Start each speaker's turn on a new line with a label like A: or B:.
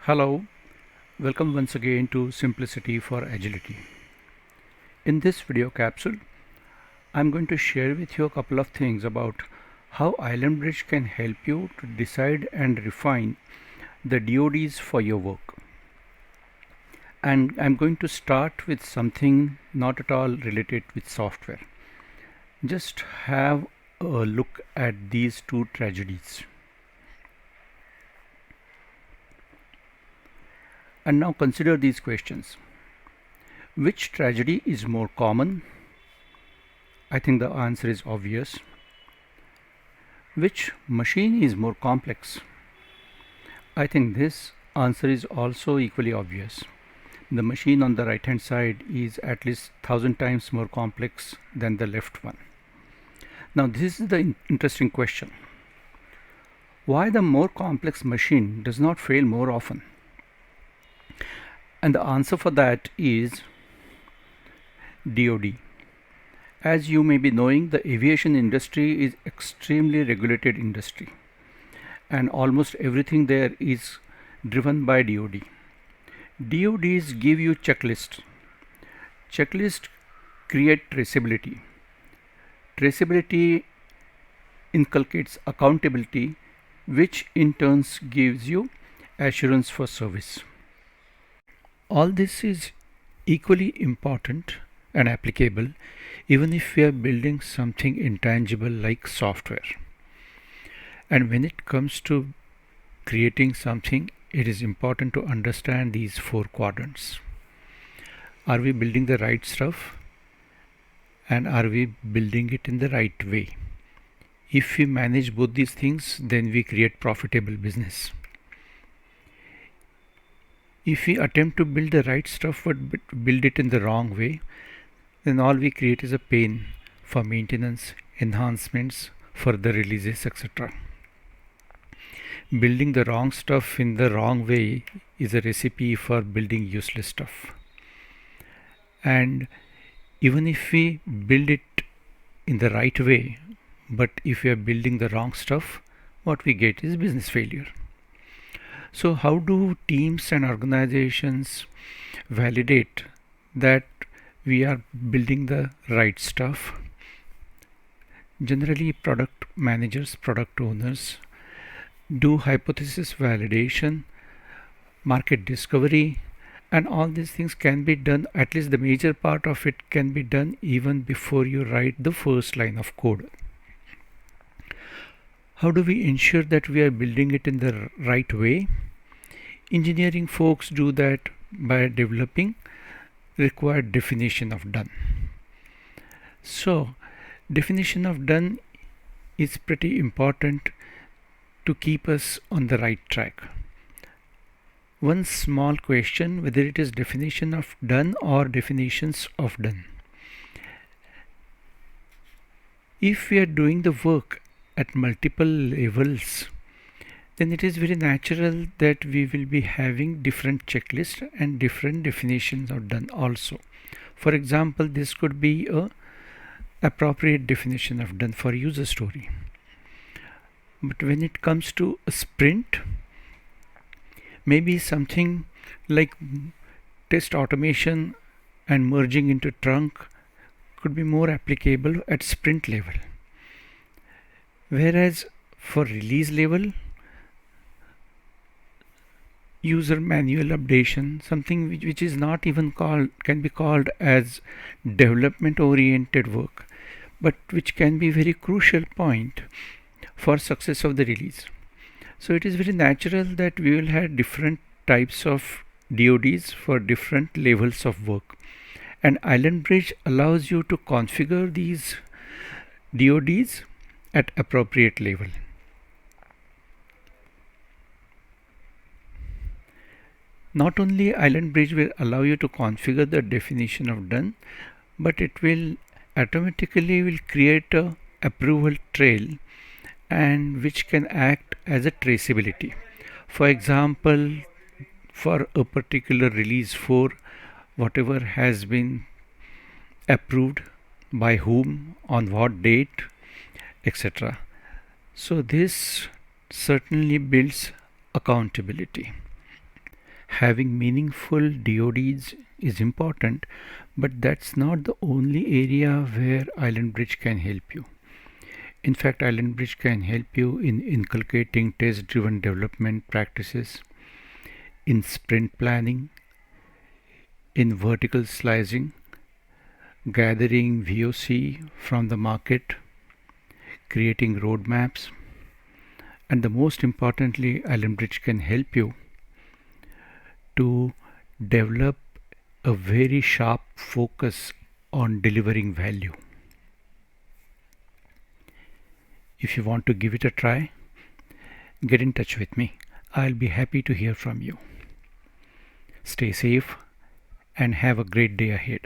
A: Hello, welcome once again to Simplicity for Agility. In this video capsule, I'm going to share with you a couple of things about how islandBRIDGE can help you to decide and refine the DODs for your work. And I'm going to start with something not at all related with software. Just have a look at these two tragedies. And now consider these questions. Which tragedy is more common? I think the answer is obvious. Which machine is more complex? I think this answer is also equally obvious. The machine on the right hand side is at least 1000 times more complex than the left one. Now this is the interesting question. Why the more complex machine does not fail more often? And the answer for that is DOD. As you may be knowing, the aviation industry is extremely regulated industry, and almost everything there is driven by DOD. DODs give you checklists. Checklists create traceability. Traceability inculcates accountability, which in turn gives you assurance for service. All this is equally important and applicable even if we are building something intangible like software. And when it comes to creating something, it is important to understand these four quadrants. Are we building the right stuff? And are we building it in the right way? If we manage both these things, then we create profitable business. If we attempt to build the right stuff but build it in the wrong way, then all we create is a pain for maintenance, enhancements, further releases, etc. Building the wrong stuff in the wrong way is a recipe for building useless stuff. And even if we build it in the right way, but if we are building the wrong stuff, what we get is business failure. So how do teams and organizations validate that we are building the right stuff? Generally, product managers, product owners do hypothesis validation, market discovery, and all these things can be done, at least the major part of it can be done even before you write the first line of code. How do we ensure that we are building it in the right way? Engineering folks do that by developing required definition of done. So definition of done is pretty important to keep us on the right track. One small question, whether it is definition of done or definitions of done. If we are doing the work at multiple levels, then it is very natural that we will be having different checklists and different definitions of done also. For example, this could be a appropriate definition of done for user story. But when it comes to a sprint, maybe something like test automation and merging into trunk could be more applicable at sprint level. Whereas for release level, user manual updation, something which is not even can be called as development oriented work, but which can be very crucial point for success of the release. So it is very natural that we will have different types of DODs for different levels of work, and islandBRIDGE allows you to configure these DODs at appropriate level. Not only islandBRIDGE will allow you to configure the definition of done, but it will automatically create a approval trail, and which can act as a traceability. For example, for a particular release 4, whatever has been approved by whom, on what date, etc. So this certainly builds accountability. Having meaningful DODs is important, but that's not the only area where islandBRIDGE can help you. In fact, islandBRIDGE can help you in inculcating test-driven development practices, in sprint planning, in vertical slicing, gathering VOC from the market, creating roadmaps, and the most importantly, islandBRIDGE can help you to develop a very sharp focus on delivering value. If you want to give it a try, get in touch with me. I'll be happy to hear from you. Stay safe and have a great day ahead.